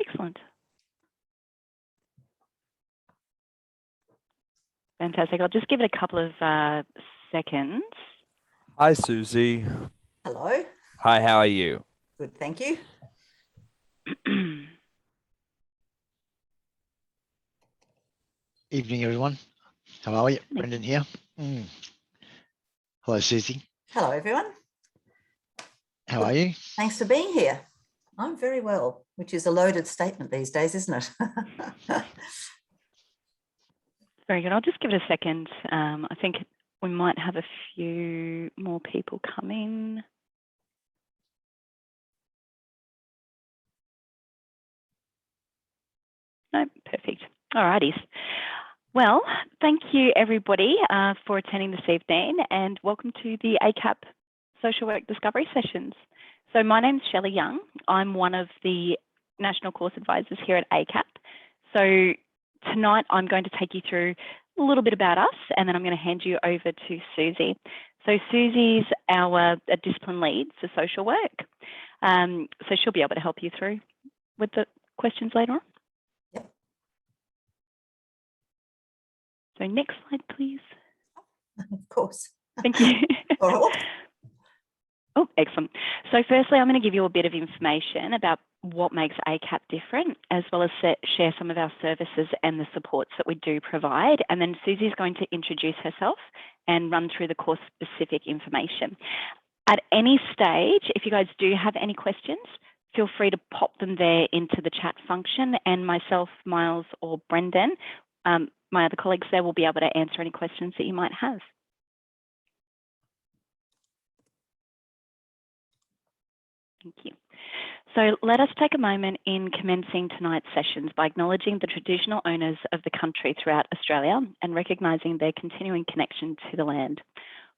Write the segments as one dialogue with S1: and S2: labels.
S1: Excellent. Fantastic. I'll just give it a couple of seconds.
S2: Hi, Susie.
S3: Hello.
S2: Hi, how are you?
S3: Good, thank you.
S4: Evening, everyone. How are you? Brendan here. Hello, Susie.
S3: Hello, everyone.
S4: How are you?
S3: Thanks for being here. I'm very well, which is a loaded statement these days, isn't it?
S1: Very good. I'll just give it a second. I think we might have a few more people coming. No, perfect. All righty. Well, thank you everybody for attending this evening, and welcome to the ACAP Social Work Discovery Sessions. So my name's Shelley Young. I'm one of the National Course Advisors here at ACAP. So tonight I'm going to take you through a little bit about us, and then I'm going to hand you over to Susie. So Susie's our discipline lead for social work. So she'll be able to help you through with the questions later on.
S3: Yep.
S1: So next slide, please.
S3: Of course.
S1: Thank you.
S3: Oh,
S1: excellent. So firstly, I'm going to give you a bit of information about what makes ACAP different, as well as share some of our services and the supports that we do provide. And then Susie's going to introduce herself and run through the course-specific information. At any stage, if you guys do have any questions, feel free to pop them there into the chat function, and myself, Miles, or Brendan, my other colleagues there, will be able to answer any questions that you might have. Thank you. So let us take a moment in commencing tonight's sessions by acknowledging the traditional owners of the country throughout Australia and recognising their continuing connection to the land,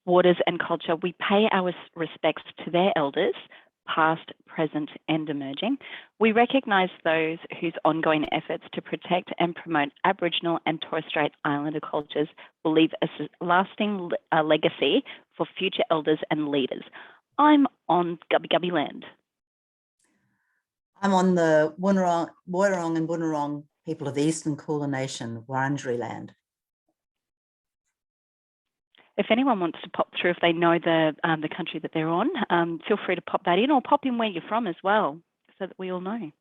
S1: waters and culture. We pay our respects to their elders, past, present and emerging. We recognise those whose ongoing efforts to protect and promote Aboriginal and Torres Strait Islander cultures will leave a lasting legacy for future elders and leaders. I'm on Gubbi Gubbi land.
S3: I'm on the Woiwurrung and Bunurong people of the Eastern Kulin Nation, Wurundjeri land.
S1: If anyone wants to pop through, if they know the country that they're on, feel free to pop that in, or pop in where you're from as well, so that we all know.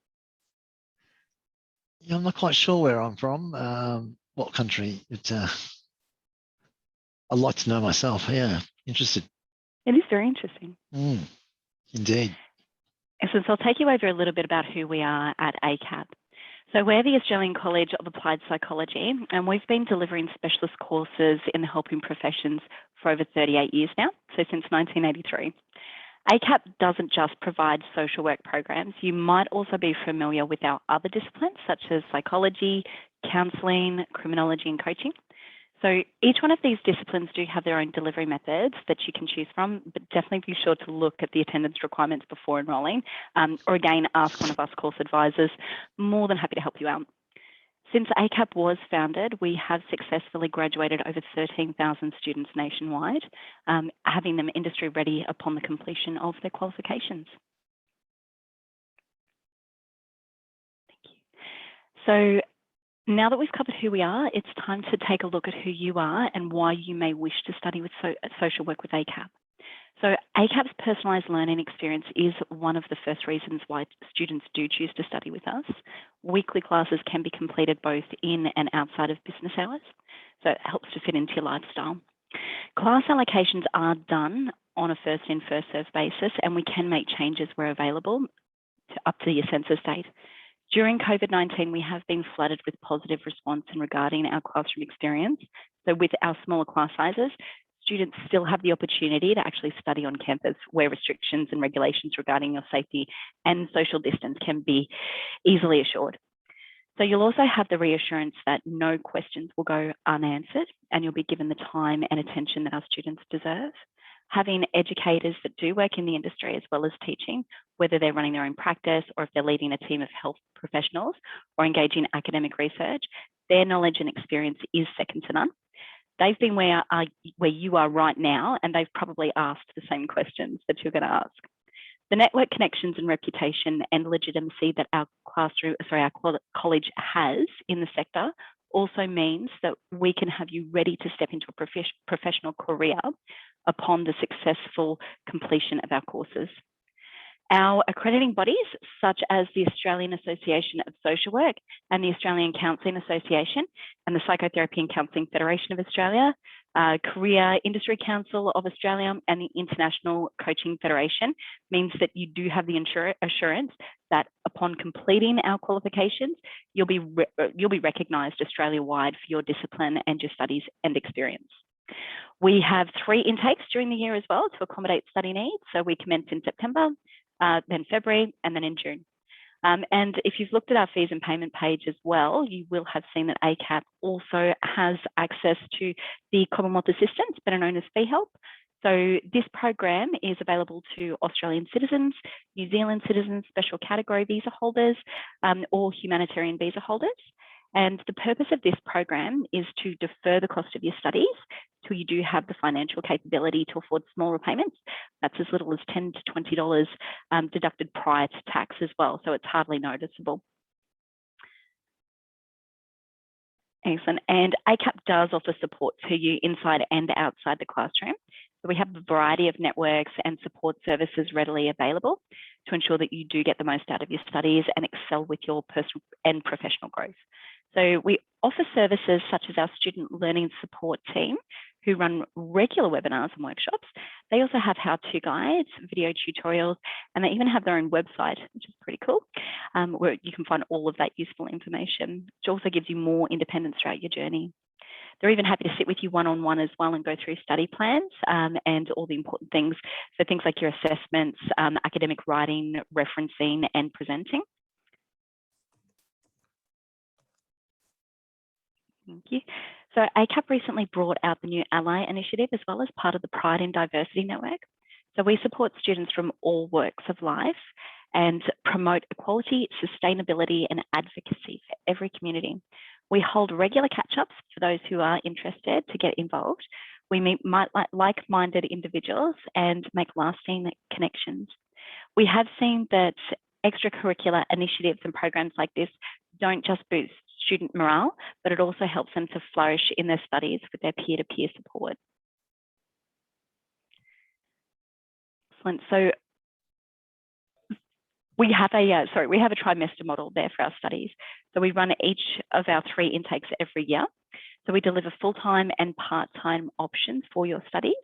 S4: Yeah, I'm not quite sure where I'm from, what country. I'd like to know myself. Yeah, interested.
S1: It is very interesting.
S4: Indeed.
S1: So I'll take you over a little bit about who we are at ACAP. So we're the Australian College of Applied Psychology, and we've been delivering specialist courses in the helping professions for over 38 years now, so since 1983. ACAP doesn't just provide social work programs. You might also be familiar with our other disciplines, such as psychology, counselling, criminology and coaching. So each one of these disciplines do have their own delivery methods that you can choose from, but definitely be sure to look at the attendance requirements before enrolling, or again, ask one of us course advisors. More than happy to help you out. Since ACAP was founded, we have successfully graduated over 13,000 students nationwide, having them industry ready upon the completion of their qualifications. Thank you. So now that we've covered who we are, it's time to take a look at who you are and why you may wish to study with social work with ACAP. So ACAP's personalised learning experience is one of the first reasons why students do choose to study with us. Weekly classes can be completed both in and outside of business hours, so it helps to fit into your lifestyle. Class allocations are done on a first in, first served basis, and we can make changes where available up to your census date. During COVID-19, we have been flooded with positive response in regarding our classroom experience. So with our smaller class sizes, students still have the opportunity to actually study on campus where restrictions and regulations regarding your safety and social distance can be easily assured. So you'll also have the reassurance that no questions will go unanswered, and you'll be given the time and attention that our students deserve. Having educators that do work in the industry as well as teaching, whether they're running their own practice or if they're leading a team of health professionals or engaging in academic research, their knowledge and experience is second to none. They've been where you are right now, and they've probably asked the same questions that you're going to ask. The network connections and reputation and legitimacy that our college has in the sector also means that we can have you ready to step into a professional career upon the successful completion of our courses. Our accrediting bodies, such as the Australian Association of Social Work and the Australian Counselling Association and the Psychotherapy and Counselling Federation of Australia, Career Industry Council of Australia and the International Coaching Federation, means that you do have the assurance that upon completing our qualifications, you'll be recognised Australia-wide for your discipline and your studies and experience. We have 3 intakes during the year as well to accommodate study needs. So we commence in September, then February, and then in June. And if you've looked at our fees and payment page as well, you will have seen that ACAP also has access to the Commonwealth Assistance, better known as Fee Help. So this program is available to Australian citizens, New Zealand citizens, special category visa holders, or humanitarian visa holders. And the purpose of this program is to defer the cost of your studies till you do have the financial capability to afford small repayments. That's as little as $10 to $20 deducted prior to tax as well, so it's hardly noticeable. Excellent. And ACAP does offer support to you inside and outside the classroom. So we have a variety of networks and support services readily available to ensure that you do get the most out of your studies and excel with your personal and professional growth. So we offer services such as our student learning support team, who run regular webinars and workshops. They also have how-to guides, video tutorials, and they even have their own website, which is pretty cool, where you can find all of that useful information, which also gives you more independence throughout your journey. They're even happy to sit with you one-on-one as well and go through study plans and all the important things. So things like your assessments, academic writing, referencing, and presenting. Thank you. So ACAP recently brought out the new Ally initiative as well as part of the Pride in Diversity Network. So we support students from all walks of life and promote equality, sustainability, and advocacy for every community. We hold regular catch-ups for those who are interested to get involved. We meet like-minded individuals and make lasting connections. We have seen that extracurricular initiatives and programs like this don't just boost student morale, but it also helps them to flourish in their studies with their peer-to-peer support. Excellent. So we have a trimester model there for our studies. So we run each of our 3 intakes every year. So we deliver full-time and part-time options for your studies.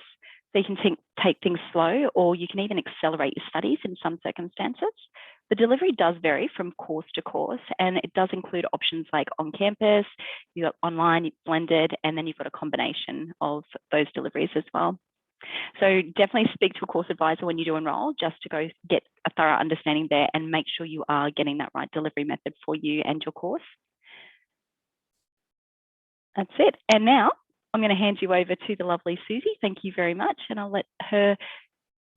S1: So you can take things slow, or you can even accelerate your studies in some circumstances. The delivery does vary from course to course, and it does include options like on campus, you've got online, blended, and then you've got a combination of those deliveries as well. So definitely speak to a course advisor when you do enroll, just to go get a thorough understanding there and make sure you are getting that right delivery method for you and your course. That's it. And now I'm going to hand you over to the lovely Susie. Thank you very much. And I'll let her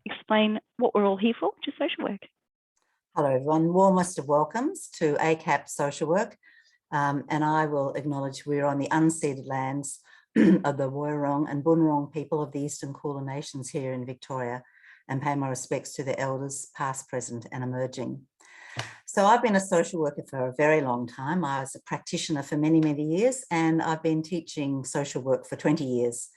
S1: explain what we're all here for, which is social work.
S3: Hello, everyone. Warmest of welcomes to ACAP Social Work. And I will acknowledge we're on the unceded lands of the Woiwurrung and Bunurong people of the Eastern Kulin Nations here in Victoria, and pay my respects to the elders, past, present, and emerging. So I've been a social worker for a very long time. I was a practitioner for many, many years, and I've been teaching social work for 20 years.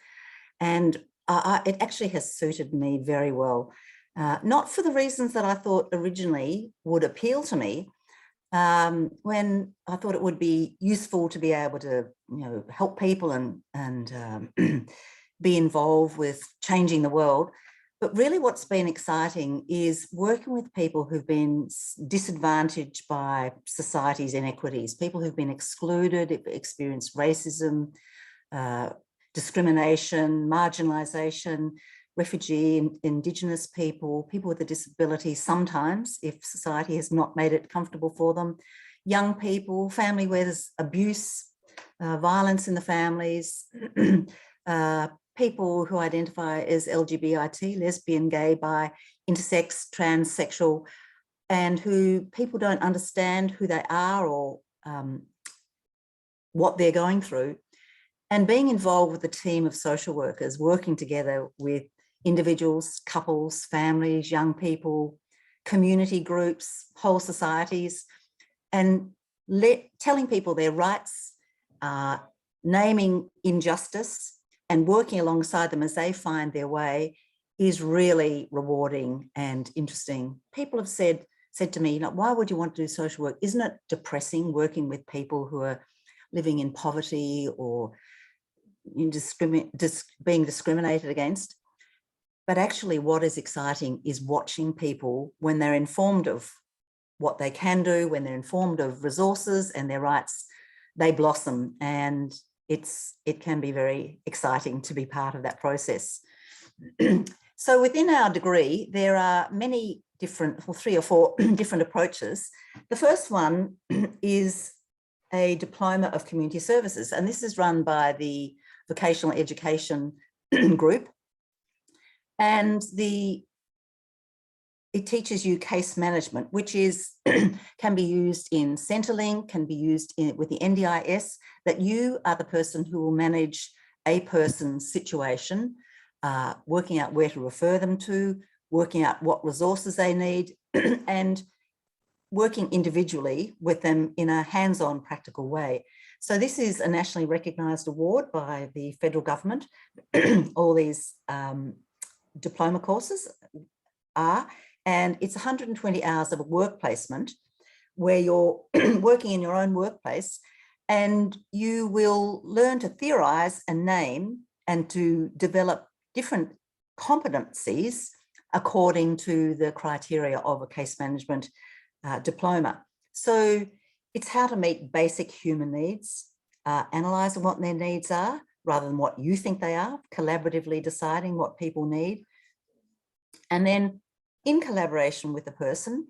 S3: And it actually has suited me very well. Not for the reasons that I thought originally would appeal to me, when I thought it would be useful to be able to, help people and be involved with changing the world. But really what's been exciting is working with people who've been disadvantaged by society's inequities, people who've been excluded, experienced racism, discrimination, marginalisation, refugee, Indigenous people, people with a disability sometimes, if society has not made it comfortable for them, young people, family where there's abuse, violence in the families, people who identify as LGBT, lesbian, gay, bi, intersex, transsexual, and who people don't understand who they are or what they're going through. And being involved with a team of social workers, working together with individuals, couples, families, young people, community groups, whole societies, and telling people their rights, naming injustice and working alongside them as they find their way is really rewarding and interesting. People have said to me, why would you want to do social work? Isn't it depressing working with people who are living in poverty or being discriminated against? But actually what is exciting is watching people when they're informed of what they can do, when they're informed of resources and their rights, they blossom, and it can be very exciting to be part of that process. So within our degree, there are many different, 3 or 4 different approaches. The first one is a diploma of community services, and this is run by the vocational education group, and it teaches you case management, which can be used in Centrelink, can be used with the NDIS, that you are the person who will manage a person's situation, working out where to refer them to, working out what resources they need, and working individually with them in a hands-on practical way. So this is a nationally recognised award by the federal government. All these diploma courses are, and it's 120 hours of a work placement where you're working in your own workplace, and you will learn to theorise and name and to develop different competencies according to the criteria of a case management diploma. So it's how to meet basic human needs, analysing what their needs are rather than what you think they are, collaboratively deciding what people need, and then in collaboration with the person,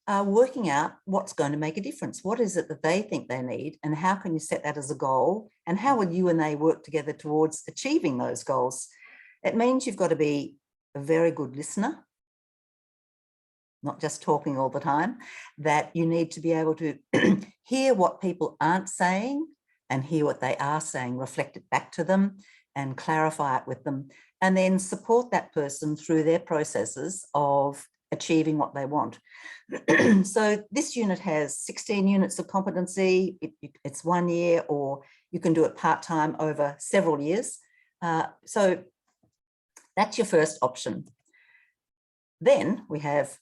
S3: working out what's going to make a difference. What is it that they think they need, and how can you set that as a goal, and how would you and they work together towards achieving those goals? It means you've got to be a very good listener, not just talking all the time, that you need to be able to hear what people aren't saying and hear what they are saying, reflect it back to them and clarify it with them, and then support that person through their processes of achieving what they want. So this unit has 16 units of competency. It's 1 year, or you can do it part-time over several years. So that's your first option. Then we have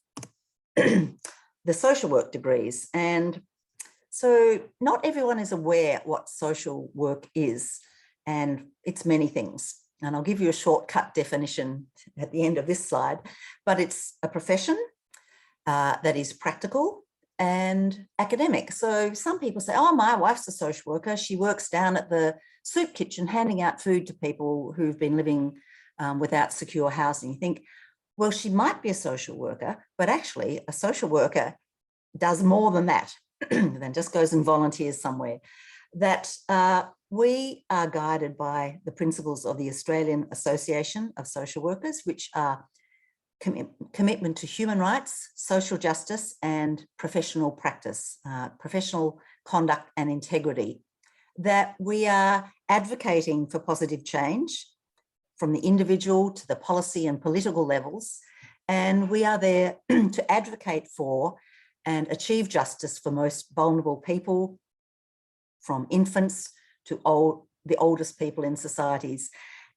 S3: the social work degrees. And so not everyone is aware what social work is, and it's many things. And I'll give you a shortcut definition at the end of this slide, but it's a profession that is practical and academic. So some people say, oh, my wife's a social worker. She works down at the soup kitchen handing out food to people who've been living without secure housing. You think, well, she might be a social worker, but actually a social worker does more than that, than just goes and volunteers somewhere. That we are guided by the principles of the Australian Association of Social Workers, which are commitment to human rights, social justice, and professional practice, professional conduct and integrity. That we are advocating for positive change from the individual to the policy and political levels, and we are there to advocate for and achieve justice for most vulnerable people, from infants to the oldest people in societies.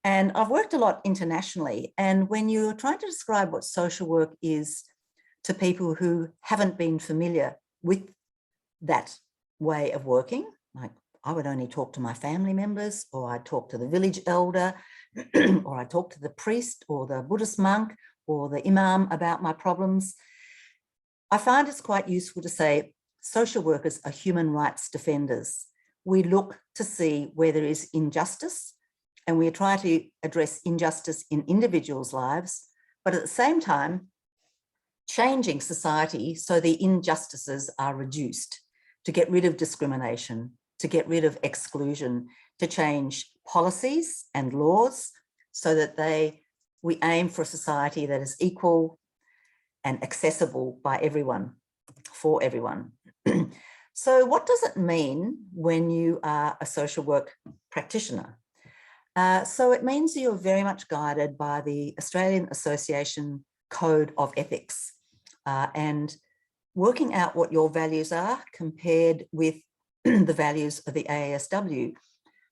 S3: And I've worked a lot internationally, and when you're trying to describe what social work is to people who haven't been familiar with that way of working, like I would only talk to my family members, or I'd talk to the village elder, or I'd talk to the priest or the Buddhist monk or the imam about my problems, I find it's quite useful to say social workers are human rights defenders. We look to see where there is injustice, and we try to address injustice in individuals' lives, but at the same time, changing society so the injustices are reduced, to get rid of discrimination, to get rid of exclusion, to change policies and laws so that we aim for a society that is equal and accessible by everyone, for everyone. So what does it mean when you are a social work practitioner? So it means you're very much guided by the Australian Association Code of Ethics. and working out what your values are compared with the values of the AASW.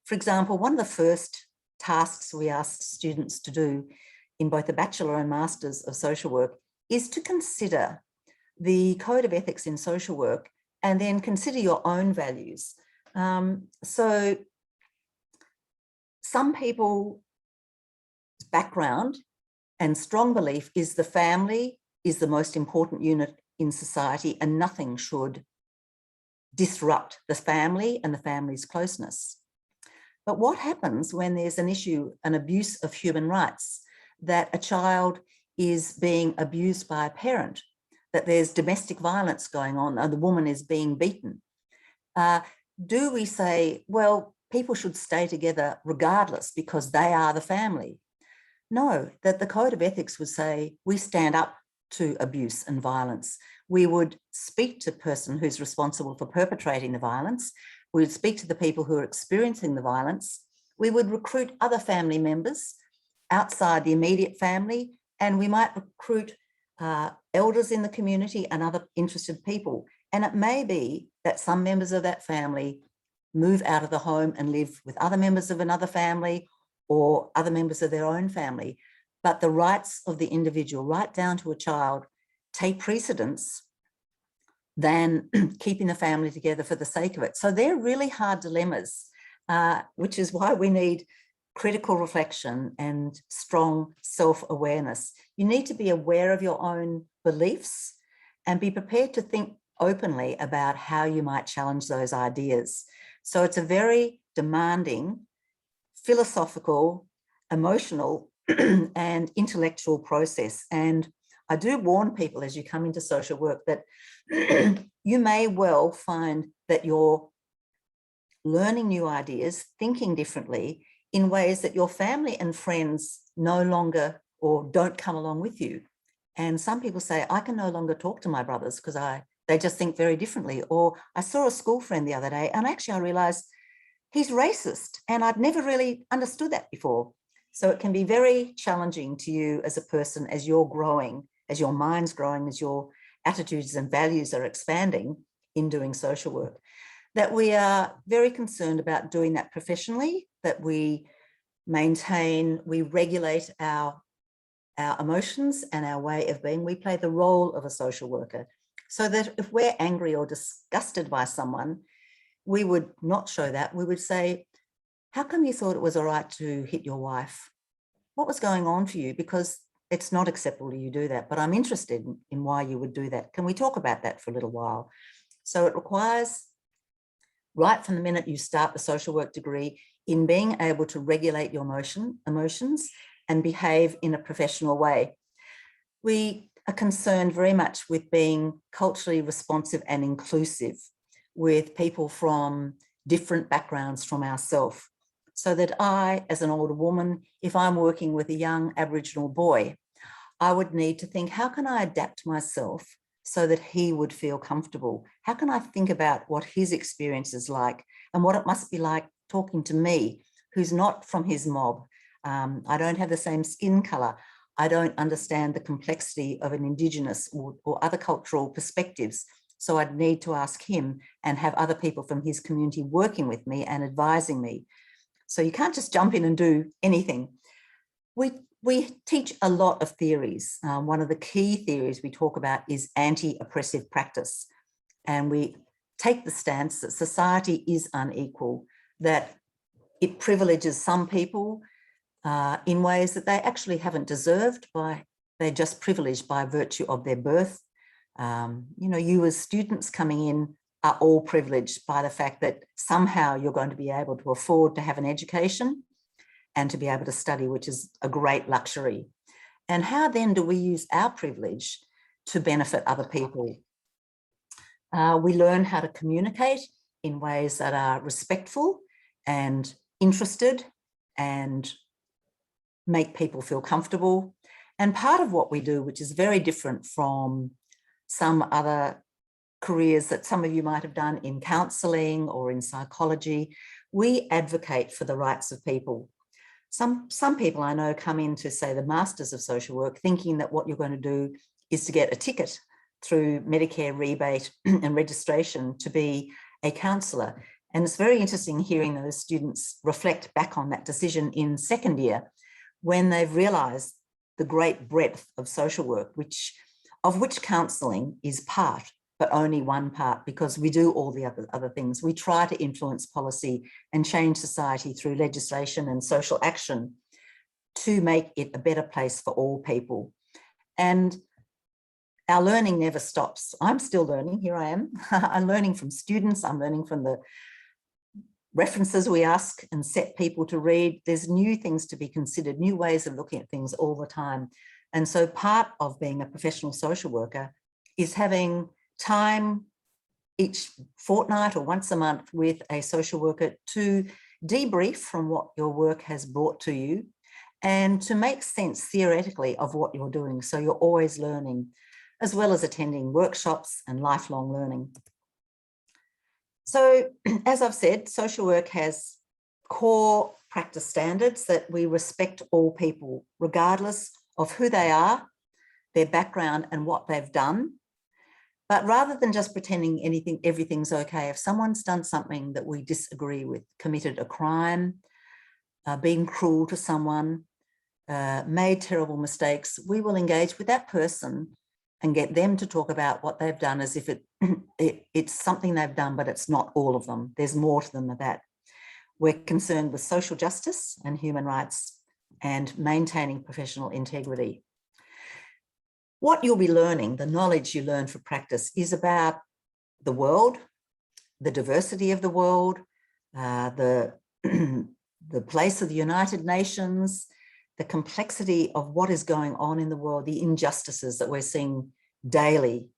S3: For example, one of the first tasks we ask students to do in both the Bachelor and Masters of Social Work is to consider the Code of Ethics in Social Work and then consider your own values. So some people's background and strong belief is the family is the most important unit in society and nothing should disrupt the family and the family's closeness. But what happens when there's an issue, an abuse of human rights, that a child is being abused by a parent, that there's domestic violence going on, and the woman is being beaten? Do we say, well, people should stay together regardless because they are the family? No, that the Code of Ethics would say we stand up to abuse and violence. We would speak to the person who's responsible for perpetrating the violence. We would speak to the people who are experiencing the violence. We would recruit other family members outside the immediate family, and we might recruit elders in the community and other interested people. And it may be that some members of that family move out of the home and live with other members of another family or other members of their own family. But the rights of the individual, right down to a child, take precedence than keeping the family together for the sake of it. So they're really hard dilemmas, which is why we need critical reflection and strong self-awareness. You need to be aware of your own beliefs and be prepared to think openly about how you might challenge those ideas. So it's a very demanding, philosophical, emotional, and intellectual process. And I do warn people as you come into social work that you may well find that you're learning new ideas, thinking differently in ways that your family and friends no longer or don't come along with you. And some people say, I can no longer talk to my brothers because they just think very differently. Or I saw a school friend the other day and actually I realized he's racist and I'd never really understood that before. So it can be very challenging to you as a person as you're growing, as your mind's growing, as your attitudes and values are expanding in doing social work, that we are very concerned about doing that professionally, that we maintain, we regulate our emotions and our way of being. We play the role of a social worker so that if we're angry or disgusted by someone, we would not show that. We would say, how come you thought it was all right to hit your wife? What was going on for you? Because it's not acceptable you do that, but I'm interested in why you would do that. Can we talk about that for a little while? So it requires, right from the minute you start the social work degree, in being able to regulate your emotions and behave in a professional way. We are concerned very much with being culturally responsive and inclusive with people from different backgrounds from ourselves. So that I, as an older woman, if I'm working with a young Aboriginal boy, I would need to think, how can I adapt myself so that he would feel comfortable? How can I think about what his experience is like and what it must be like talking to me, who's not from his mob? I don't have the same skin colour. I don't understand the complexity of an Indigenous or other cultural perspectives. So I'd need to ask him and have other people from his community working with me and advising me. So you can't just jump in and do anything. We teach a lot of theories. One of the key theories we talk about is anti-oppressive practice. And we take the stance that society is unequal, that it privileges some people in ways that they actually haven't deserved, they're just privileged by virtue of their birth. You as students coming in are all privileged by the fact that somehow you're going to be able to afford to have an education and to be able to study, which is a great luxury. And how then do we use our privilege to benefit other people? We learn how to communicate in ways that are respectful and interested and make people feel comfortable. And part of what we do, which is very different from some other careers that some of you might have done in counselling or in psychology, we advocate for the rights of people. Some people I know come in to, say, the Masters of Social Work thinking that what you're going to do is to get a ticket through Medicare rebate and registration to be a counsellor. And it's very interesting hearing those students reflect back on that decision in second year when they've realised the great breadth of social work, of which counselling is part, but only one part, because we do all the other things. We try to influence policy and change society through legislation and social action to make it a better place for all people. And our learning never stops. I'm still learning, here I am. I'm learning from students, I'm learning from the references we ask and set people to read. There's new things to be considered, new ways of looking at things all the time. And so part of being a professional social worker is having time each fortnight or once a month with a social worker to debrief from what your work has brought to you and to make sense theoretically of what you're doing. So you're always learning, as well as attending workshops and lifelong learning. So, as I've said, social work has core practice standards that we respect all people, regardless of who they are, their background and what they've done. But rather than just pretending everything's okay, if someone's done something that we disagree with, committed a crime, been cruel to someone, made terrible mistakes, we will engage with that person and get them to talk about what they've done as if it's something they've done, but it's not all of them. There's more to them than that. We're concerned with social justice and human rights and maintaining professional integrity. What you'll be learning, the knowledge you learn for practice, is about the world, the diversity of the world, the place of the United Nations, the complexity of what is going on in the world, the injustices that we're seeing daily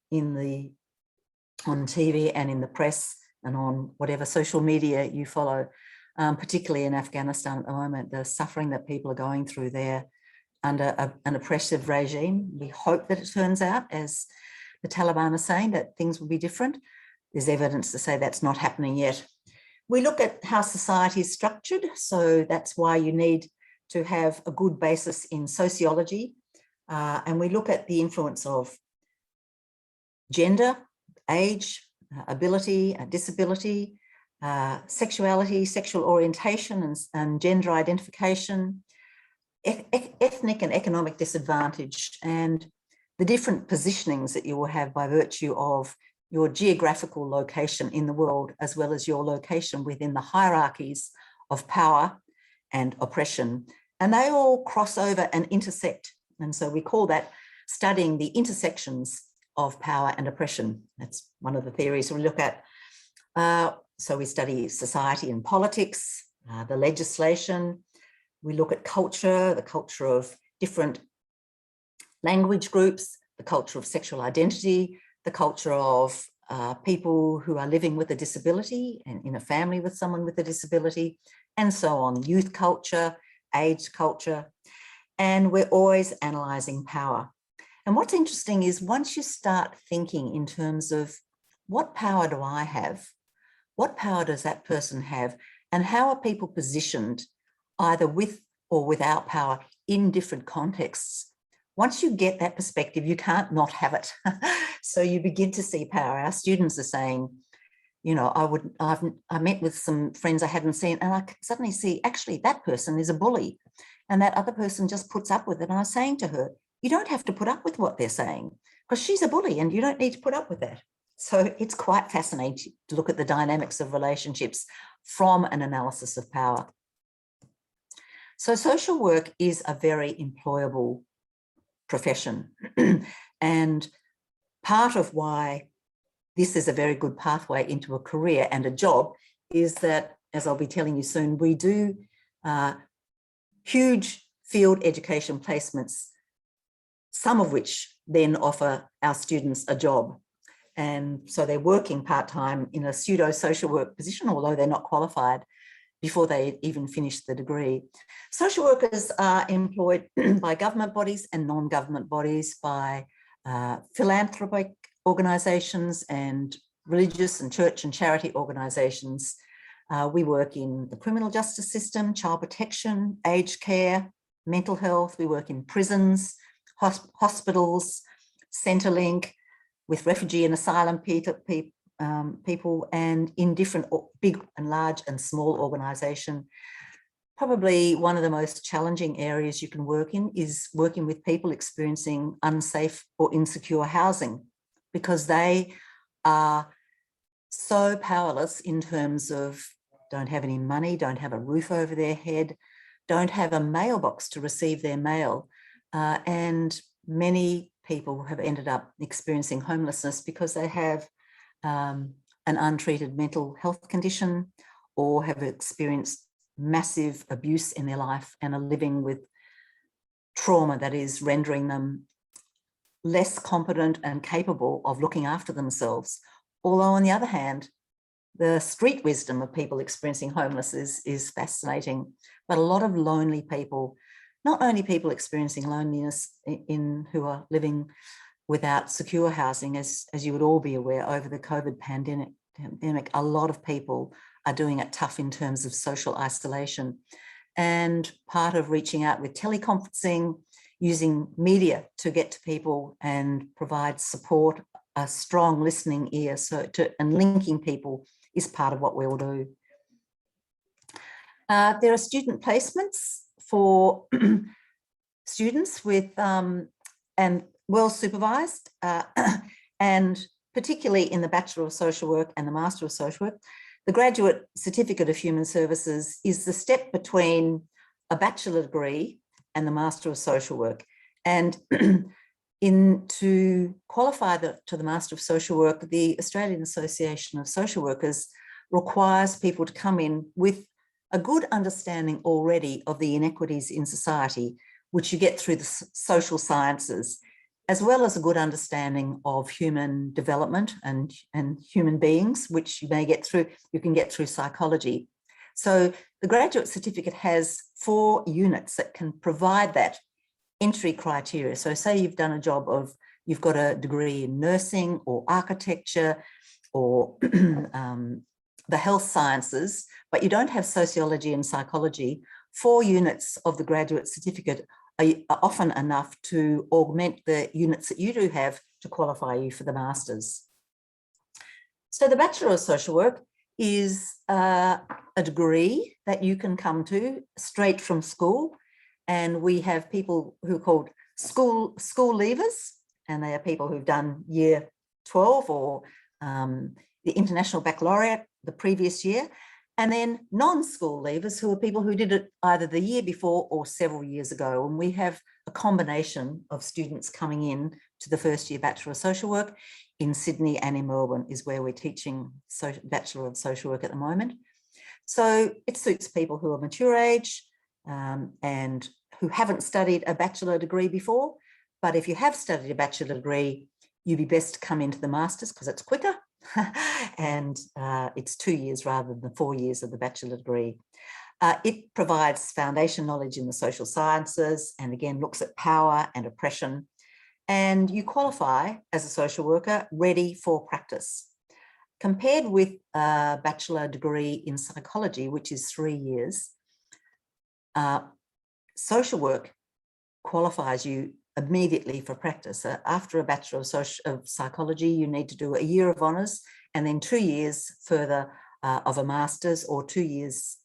S3: on TV and in the press and on whatever social media you follow, particularly in Afghanistan at the moment, the suffering that people are going through there under an oppressive regime. We hope that it turns out, as the Taliban are saying, that things will be different. There's evidence to say that's not happening yet. We look at how society is structured, so that's why you need to have a good basis in sociology. And we look at the influence of gender, age, ability, disability, sexuality, sexual orientation and gender identification, ethnic and economic disadvantage, and the different positionings that you will have by virtue of your geographical location in the world, as well as your location within the hierarchies of power and oppression. And they all cross over and intersect. And so we call that studying the intersections of power and oppression. That's one of the theories we look at. So we study society and politics, the legislation. We look at culture, the culture of different language groups, the culture of sexual identity, the culture of people who are living with a disability and in a family with someone with a disability, and so on, youth culture, age culture, and we're always analysing power. And what's interesting is once you start thinking in terms of what power do I have, what power does that person have, and how are people positioned either with or without power in different contexts, once you get that perspective, you can't not have it. So you begin to see power. Our students are saying, you know, I met with some friends I hadn't seen, and I suddenly see actually that person is a bully and that other person just puts up with it. And I was saying to her, you don't have to put up with what they're saying because she's a bully and you don't need to put up with that. So it's quite fascinating to look at the dynamics of relationships from an analysis of power. So social work is a very employable profession. And part of why this is a very good pathway into a career and a job is that, as I'll be telling you soon, we do huge field education placements, some of which then offer our students a job. And so they're working part-time in a pseudo social work position, although they're not qualified before they even finish the degree. Social workers are employed by government bodies and non-government bodies, by philanthropic organisations and religious and church and charity organisations. We work in the criminal justice system, child protection, aged care, mental health. We work in prisons, hospitals, Centrelink, with refugee and asylum people, and in different big and large and small organisation. Probably one of the most challenging areas you can work in is working with people experiencing unsafe or insecure housing, because they are so powerless in terms of don't have any money, don't have a roof over their head, don't have a mailbox to receive their mail. And many people have ended up experiencing homelessness because they have an untreated mental health condition or have experienced massive abuse in their life and are living with trauma that is rendering them less competent and capable of looking after themselves. Although on the other hand, the street wisdom of people experiencing homelessness is fascinating, but a lot of lonely people, not only people experiencing loneliness who are living without secure housing, as you would all be aware, over the COVID pandemic, a lot of people are doing it tough in terms of social isolation. And part of reaching out with teleconferencing, using media to get to people and provide support, a strong listening ear, and linking people is part of what we'll do. There are student placements for students with and well supervised, and particularly in the Bachelor of Social Work and the Master of Social Work. The Graduate Certificate of Human Services is the step between a bachelor degree and the Master of Social Work. And to qualify to the Master of Social Work, the Australian Association of Social Workers requires people to come in with a good understanding already of the inequities in society, which you get through the social sciences, as well as a good understanding of human development and human beings, which you can get through psychology. So the graduate certificate has 4 units that can provide that entry criteria. So say you've done a job of, you've got a degree in nursing or architecture or the health sciences, but you don't have sociology and psychology, 4 units of the graduate certificate are often enough to augment the units that you do have to qualify you for the Masters. So the Bachelor of Social Work is a degree that you can come to straight from school. And we have people who are called school leavers, and they are people who've done year 12 or the International Baccalaureate the previous year. And then non-school leavers, who are people who did it either the year before or several years ago. And we have a combination of students coming in to the first year Bachelor of Social Work in Sydney and in Melbourne is where we're teaching Bachelor of Social Work at the moment. So it suits people who are mature age and who haven't studied a bachelor degree before. But if you have studied a bachelor degree, you'd be best to come into the Masters because it's quicker. And it's 2 years rather than the 4 years of the bachelor degree. It provides foundation knowledge in the social sciences and again looks at power and oppression. And you qualify as a social worker ready for practice. Compared with a bachelor degree in psychology, which is 3 years, social work qualifies you immediately for practice. After a Bachelor of Psychology, you need to do a year of honours and then 2 years further of a Master's or 2 years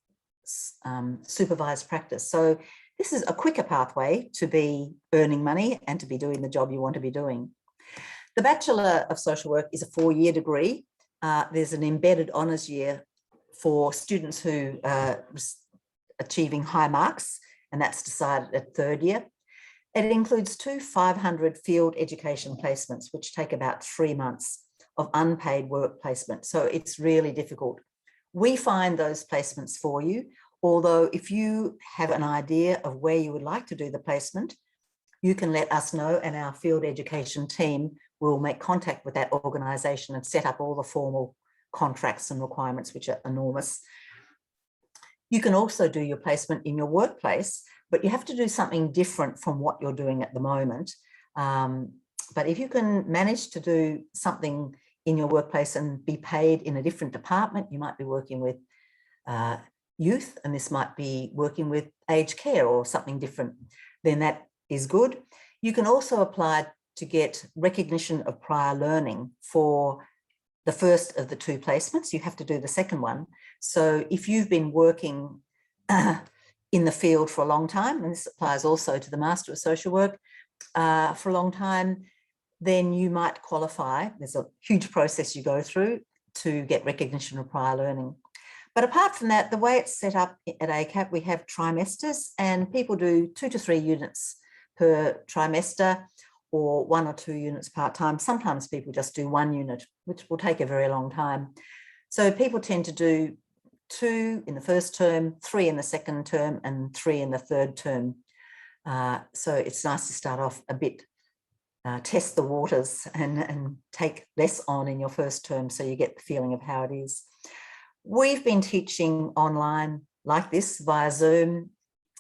S3: supervised practice. So this is a quicker pathway to be earning money and to be doing the job you want to be doing. The Bachelor of Social Work is a 4-year degree. There's an embedded honours year for students who are achieving high marks, and that's decided at 3rd year. It includes 2 500 field education placements, which take about 3 months of unpaid work placement. So it's really difficult. We find those placements for you, although if you have an idea of where you would like to do the placement, you can let us know and our field education team will make contact with that organisation and set up all the formal contracts and requirements, which are enormous. You can also do your placement in your workplace, but you have to do something different from what you're doing at the moment. But if you can manage to do something in your workplace and be paid in a different department, you might be working with youth, and this might be working with aged care or something different, then that is good. You can also apply to get recognition of prior learning for the first of the 2 placements. You have to do the second one. So if you've been working in the field for a long time, and this applies also to the Master of Social Work, for a long time, then you might qualify. There's a huge process you go through to get recognition of prior learning. But apart from that, the way it's set up at ACAP, we have trimesters, and people do 2 to 3 units per trimester, or 1 or 2 units part-time. Sometimes people just do 1 unit, which will take a very long time. So people tend to do 2 in the first term, 3 in the second term, and 3 in the third term. So it's nice to start off a bit, test the waters and take less on in your first term, so you get the feeling of how it is. We've been teaching online like this via Zoom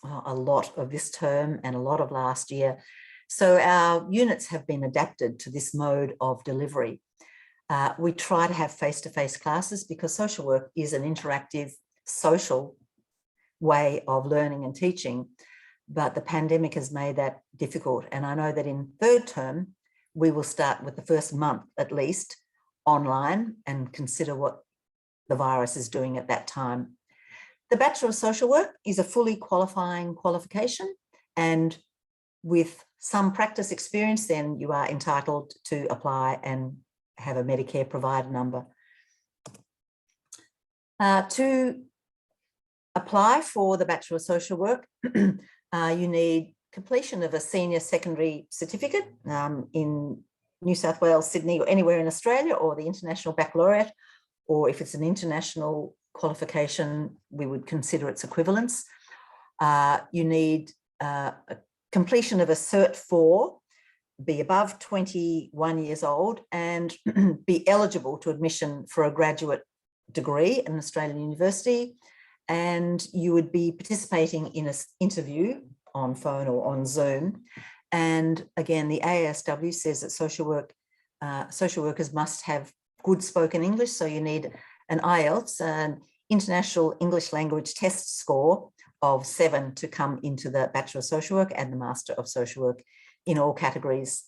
S3: a lot of this term and a lot of last year. So our units have been adapted to this mode of delivery. We try to have face-to-face classes because social work is an interactive social way of learning and teaching, but the pandemic has made that difficult. And I know that in third term, we will start with the first month at least online and consider what the virus is doing at that time. The Bachelor of Social Work is a fully qualifying qualification, and with some practice experience, then you are entitled to apply and have a Medicare provider number. To apply for the Bachelor of Social Work, you need completion of a senior secondary certificate in New South Wales, Sydney, or anywhere in Australia, or the International Baccalaureate, or if it's an international qualification, we would consider its equivalence. You need a completion of a Cert 4, be above 21 years old, and be eligible to admission for a graduate degree at an Australian university. And you would be participating in an interview on phone or on Zoom. And again, the AASW says that social workers must have good spoken English. So you need an IELTS, an International English Language Test score of 7 to come into the Bachelor of Social Work and the Master of Social Work in all categories.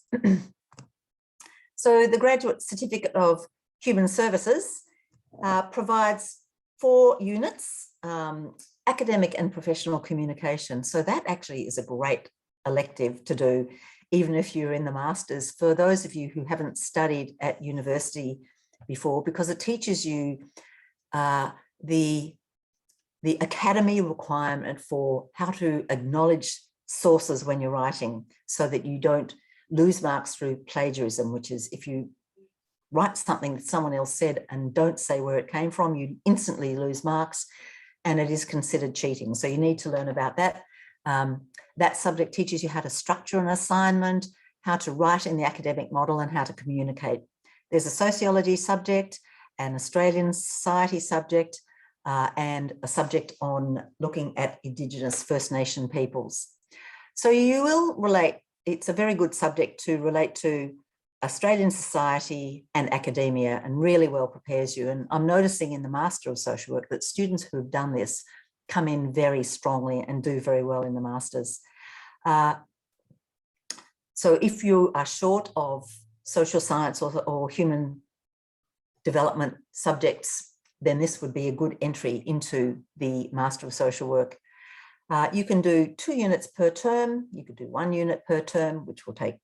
S3: So the Graduate Certificate of Human Services provides 4 units, academic and professional communication. So that actually is a great elective to do, even if you're in the Masters, for those of you who haven't studied at university before, because it teaches you the academy requirement for how to acknowledge sources when you're writing, so that you don't lose marks through plagiarism, which is if you write something that someone else said and don't say where it came from, you instantly lose marks, and it is considered cheating. So you need to learn about that. That subject teaches you how to structure an assignment, how to write in the academic model, and how to communicate. There's a sociology subject, an Australian society subject, and a subject on looking at Indigenous First Nation peoples. So you will relate, it's a very good subject to relate to Australian society and academia, and really well prepares you. And I'm noticing in the Master of Social Work that students who have done this come in very strongly and do very well in the Masters. So if you are short of social science or human development subjects, then this would be a good entry into the Master of Social Work. You can do 2 units per term. You could do 1 unit per term, which will take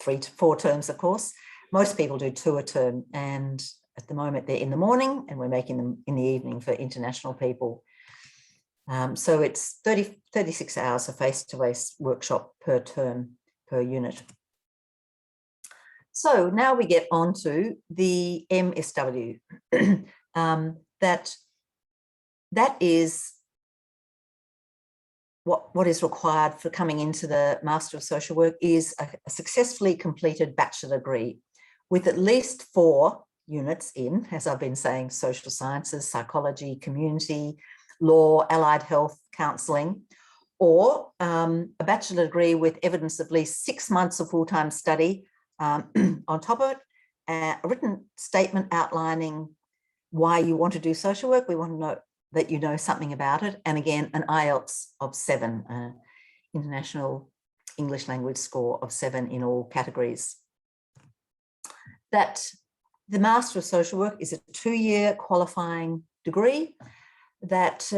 S3: 3 to 4 terms, of course. Most people do 2 a term, and at the moment they're in the morning, and we're making them in the evening for international people. So it's 36 hours of face-to-face workshop per term, per unit. So now we get on to the MSW. That is what is required for coming into the Master of Social Work is a successfully completed bachelor degree with at least 4 units in, as I've been saying, social sciences, psychology, community, law, allied health, counselling, or a bachelor degree with evidence of at least 6 months of full-time study on top of it, a written statement outlining why you want to do social work. We want to know that you know something about it. And again, an IELTS of 7, International English language score of 7 in all categories. That the Master of Social Work is a 2-year qualifying degree that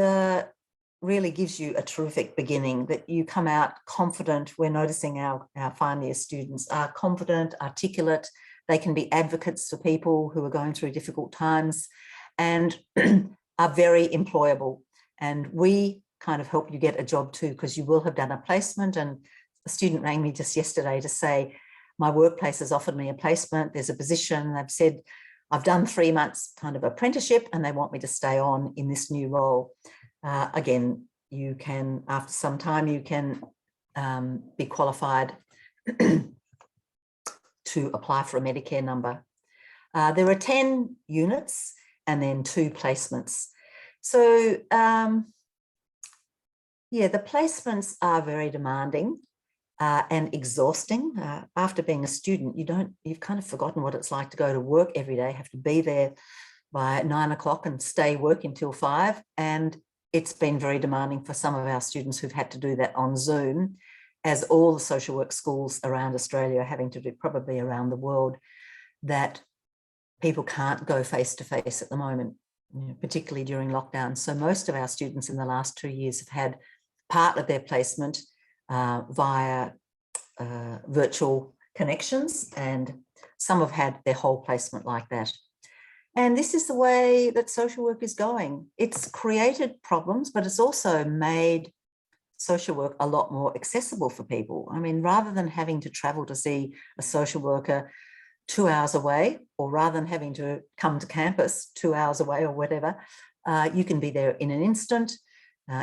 S3: really gives you a terrific beginning, that you come out confident. We're noticing our final year students are confident, articulate, they can be advocates for people who are going through difficult times and are very employable. And we kind of help you get a job too, because you will have done a placement. And a student rang me just yesterday to say, my workplace has offered me a placement, there's a position, they've said, I've done 3 months kind of apprenticeship and they want me to stay on in this new role. Again, you can, after some time, you can be qualified to apply for a Medicare number. There are 10 units and then 2 placements. So yeah, the placements are very demanding and exhausting. After being a student, you've kind of forgotten what it's like to go to work every day, have to be there by 9 o'clock and stay working till 5. And it's been very demanding for some of our students who've had to do that on Zoom, as all the social work schools around Australia are having to do, probably around the world, that people can't go face to face at the moment, particularly during lockdown. So most of our students in the last 2 years have had part of their placement via virtual connections, and some have had their whole placement like that. And this is the way that social work is going. It's created problems, but it's also made social work a lot more accessible for people. I mean, rather than having to travel to see a social worker 2 hours away, or rather than having to come to campus 2 hours away or whatever, you can be there in an instant,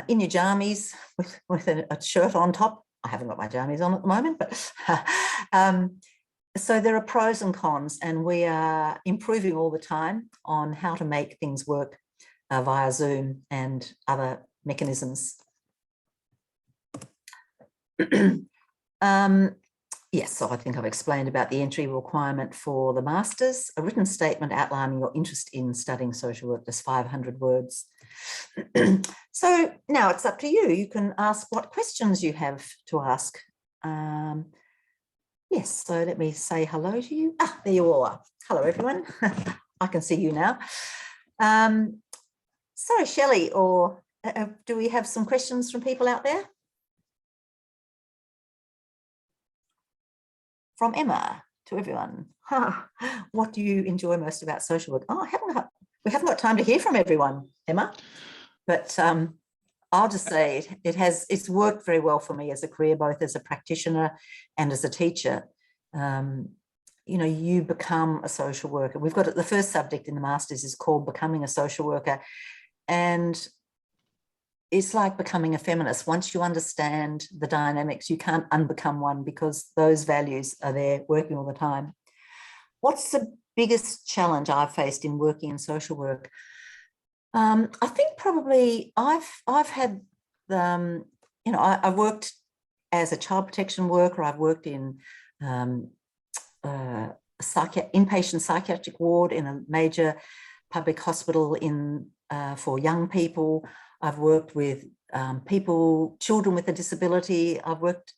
S3: in your jammies with a shirt on top. I haven't got my jammies on at the moment, but so there are pros and cons, and we are improving all the time on how to make things work via Zoom and other mechanisms. Yes, so I think I've explained about the entry requirement for the Masters. A written statement outlining your interest in studying social work, just 500 words. So now it's up to you. You can ask what questions you have to ask. Yes, so let me say hello to you. Ah, there you all are. Hello, everyone. I can see you now. Sorry, Shelley, or do we have some questions from people out there? From Emma to everyone. What do you enjoy most about social work? Oh, we haven't got time to hear from everyone, Emma, but I'll just say it's worked very well for me as a career, both as a practitioner and as a teacher. You know, you become a social worker. We've got the first subject in the Masters is called Becoming a Social Worker. And it's like becoming a feminist. Once you understand the dynamics, you can't unbecome one, because those values are there working all the time. What's the biggest challenge I've faced in working in social work? I think probably I've had, you know, I've worked as a child protection worker. I've worked in inpatient psychiatric ward in a major public hospital for young people. I've worked with children with a disability. I've worked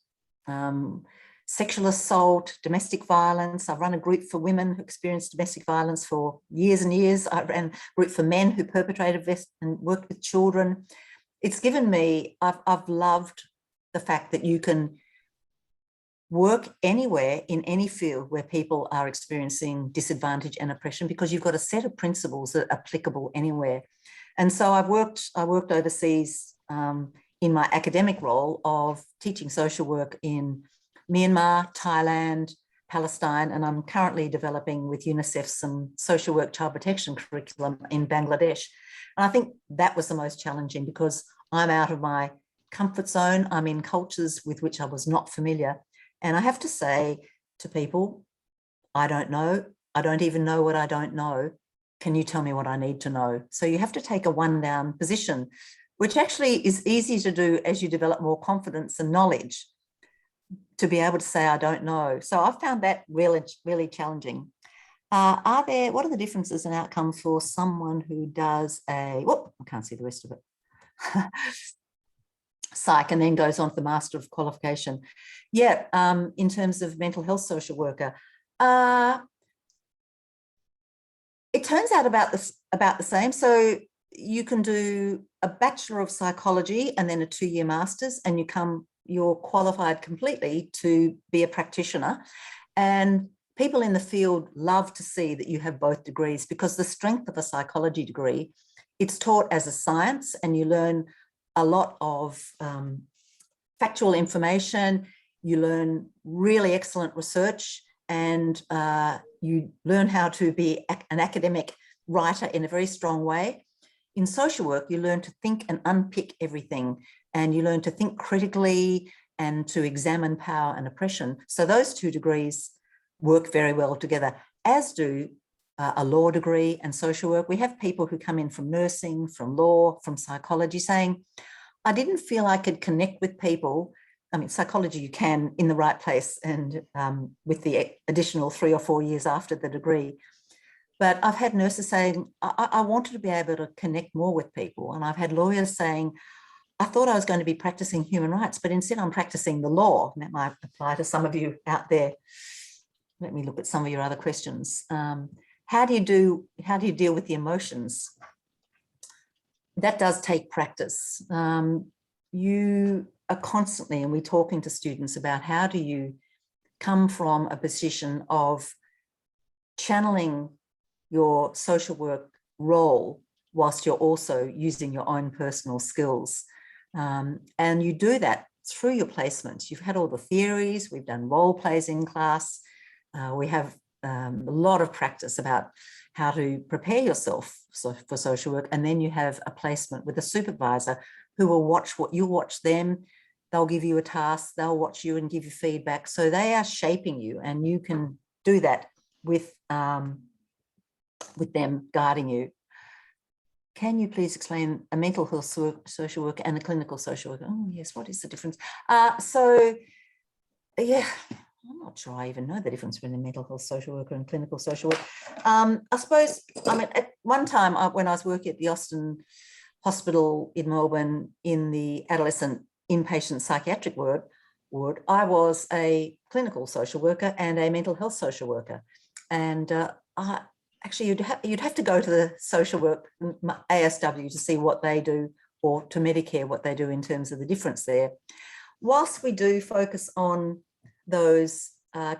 S3: sexual assault, domestic violence. I've run a group for women who experienced domestic violence for years and years. I ran a group for men who perpetrated and worked with children. It's given me, I've loved the fact that you can work anywhere in any field where people are experiencing disadvantage and oppression, because you've got a set of principles that are applicable anywhere. And so I worked overseas in my academic role of teaching social work in Myanmar, Thailand, Palestine, and I'm currently developing with UNICEF some social work child protection curriculum in Bangladesh. And I think that was the most challenging, because I'm out of my comfort zone. I'm in cultures with which I was not familiar. And I have to say to people, I don't know. I don't even know what I don't know. Can you tell me what I need to know? So you have to take a one-down position, which actually is easy to do as you develop more confidence and knowledge, to be able to say, I don't know. So I found that really, really challenging. What are the differences in outcome for someone who does I can't see the rest of it. psych and then goes on to the Master of Qualification. Yeah, in terms of mental health social worker, it turns out about the same. So you can do a Bachelor of Psychology and then a 2-year master's, and you're qualified completely to be a practitioner. And people in the field love to see that you have both degrees, because the strength of a psychology degree, it's taught as a science and you learn a lot of factual information, you learn really excellent research, and you learn how to be an academic writer in a very strong way. In social work, you learn to think and unpick everything, and you learn to think critically and to examine power and oppression. So those 2 degrees work very well together, as do a law degree and social work. We have people who come in from nursing, from law, from psychology, saying, I didn't feel I could connect with people. I mean, psychology you can in the right place and with the additional 3 or 4 years after the degree. But I've had nurses saying, I wanted to be able to connect more with people. And I've had lawyers saying, I thought I was going to be practicing human rights, but instead I'm practicing the law. And that might apply to some of you out there. Let me look at some of your other questions. How do you deal with the emotions? That does take practice. You are constantly, and we're talking to students about how do you come from a position of channeling your social work role whilst you're also using your own personal skills. And you do that through your placements. You've had all the theories, we've done role plays in class. We have a lot of practice about how to prepare yourself for social work. And then you have a placement with a supervisor who will watch what you watch them. They'll give you a task, they'll watch you and give you feedback. So they are shaping you, and you can do that with them guiding you. Can you please explain a mental health social worker and a clinical social worker? Oh yes, what is the difference? So yeah, I'm not sure I even know the difference between a mental health social worker and clinical social work. I suppose, I mean, at one time when I was working at the Austin Hospital in Melbourne in the adolescent inpatient psychiatric ward, I was a clinical social worker and a mental health social worker. And actually, you'd have to go to the social work ASW to see what they do, or to Medicare what they do in terms of the difference there. Whilst we do focus on those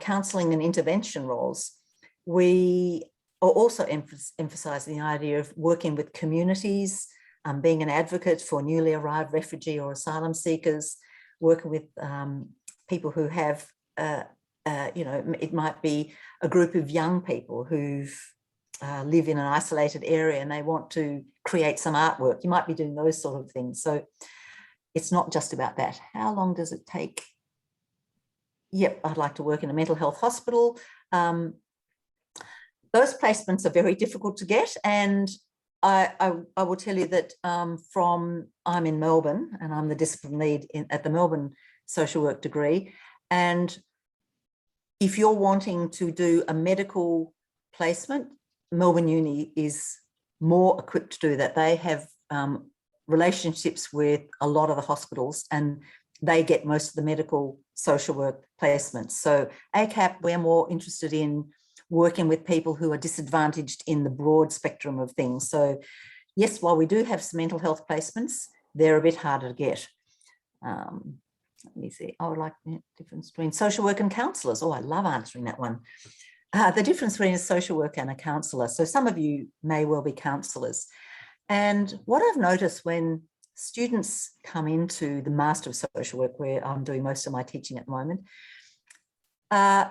S3: counselling and intervention roles, we are also emphasising the idea of working with communities, being an advocate for newly arrived refugee or asylum seekers, working with people who have, it might be a group of young people who live in an isolated area and they want to create some artwork. You might be doing those sort of things. So it's not just about that. How long does it take? Yep, I'd like to work in a mental health hospital. Those placements are very difficult to get, and I will tell you that I'm in Melbourne and I'm the discipline lead at the Melbourne social work degree. And if you're wanting to do a medical placement, Melbourne Uni is more equipped to do that. They have relationships with a lot of the hospitals and they get most of the medical social work placements. So ACAP, we're more interested in working with people who are disadvantaged in the broad spectrum of things. So yes, while we do have some mental health placements, they're a bit harder to get. Let me see, I would like the difference between social work and counsellors. Oh, I love answering that one. The difference between a social worker and a counsellor. So some of you may well be counsellors. And what I've noticed when students come into the Master of Social Work, where I'm doing most of my teaching at the moment,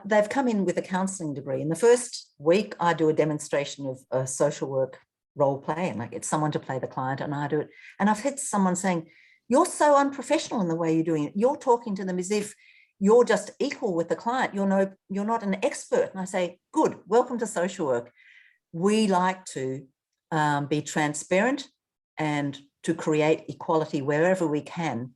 S3: they've come in with a counselling degree. In the first week, I do a demonstration of a social work role play, and I get someone to play the client and I do it. And I've had someone saying, you're so unprofessional in the way you're doing it. You're talking to them as if you're just equal with the client. You're not an expert. And I say, good, welcome to social work. We like to be transparent and to create equality wherever we can.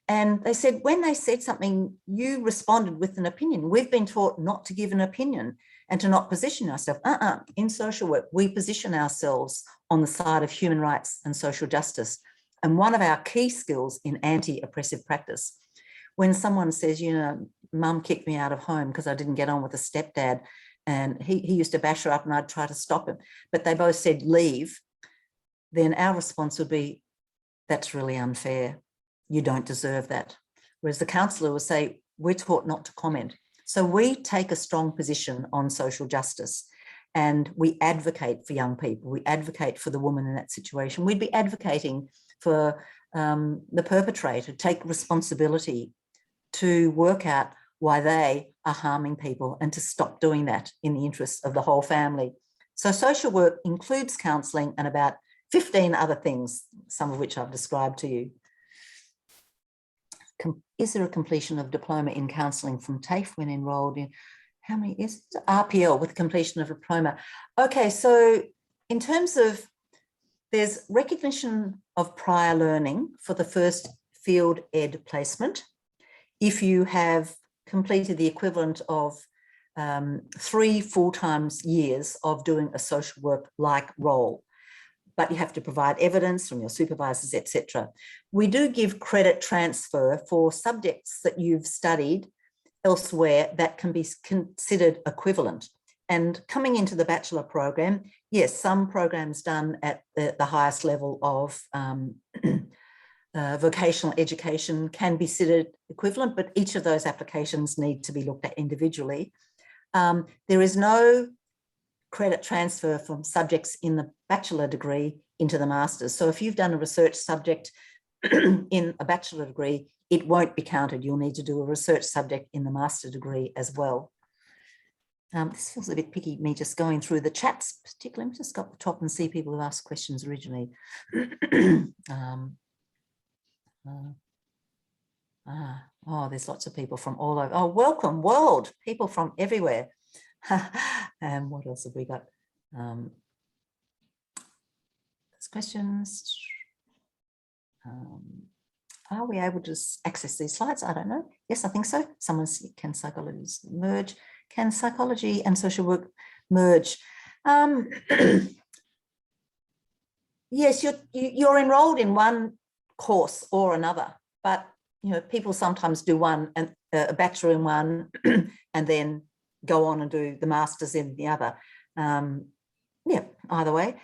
S3: And they said, when they said something, you responded with an opinion. We've been taught not to give an opinion and to not position ourselves. In social work, we position ourselves on the side of human rights and social justice. And one of our key skills in anti-oppressive practice, when someone says, you know, mum kicked me out of home because I didn't get on with a stepdad, and he used to bash her up and I'd try to stop him, but they both said leave, then our response would be, that's really unfair. You don't deserve that. Whereas the counsellor will say, we're taught not to comment. So we take a strong position on social justice and we advocate for young people. We advocate for the woman in that situation. We'd be advocating for the perpetrator to take responsibility to work out why they are harming people and to stop doing that in the interests of the whole family. So social work includes counselling and about 15 other things, some of which I've described to you. Is there a completion of diploma in counselling from TAFE when enrolled in, how many is it? RPL with completion of diploma? Okay, so in terms of, there's recognition of prior learning for the first field ed placement. If you have completed the equivalent of 3 full-time years of doing a social work-like role, but you have to provide evidence from your supervisors, etc. We do give credit transfer for subjects that you've studied elsewhere that can be considered equivalent. And coming into the bachelor program, yes, some programs done at the highest level of vocational education can be considered equivalent, but each of those applications need to be looked at individually. There is no credit transfer from subjects in the bachelor degree into the master's. So if you've done a research subject in a bachelor degree, it won't be counted. You'll need to do a research subject in the master degree as well. This feels a bit picky, me just going through the chats, particularly. Let me just go up the top and see people who asked questions originally. Oh, there's lots of people from all over. Oh, welcome world, people from everywhere. And what else have we got? There's questions. Are we able to access these slides? I don't know. Yes, I think so. Someone's, can psychology merge? Can psychology and social work merge? Yes, you're enrolled in one course or another, but you know, people sometimes do one and a bachelor in one and then go on and do the masters in the other. Yeah, either way.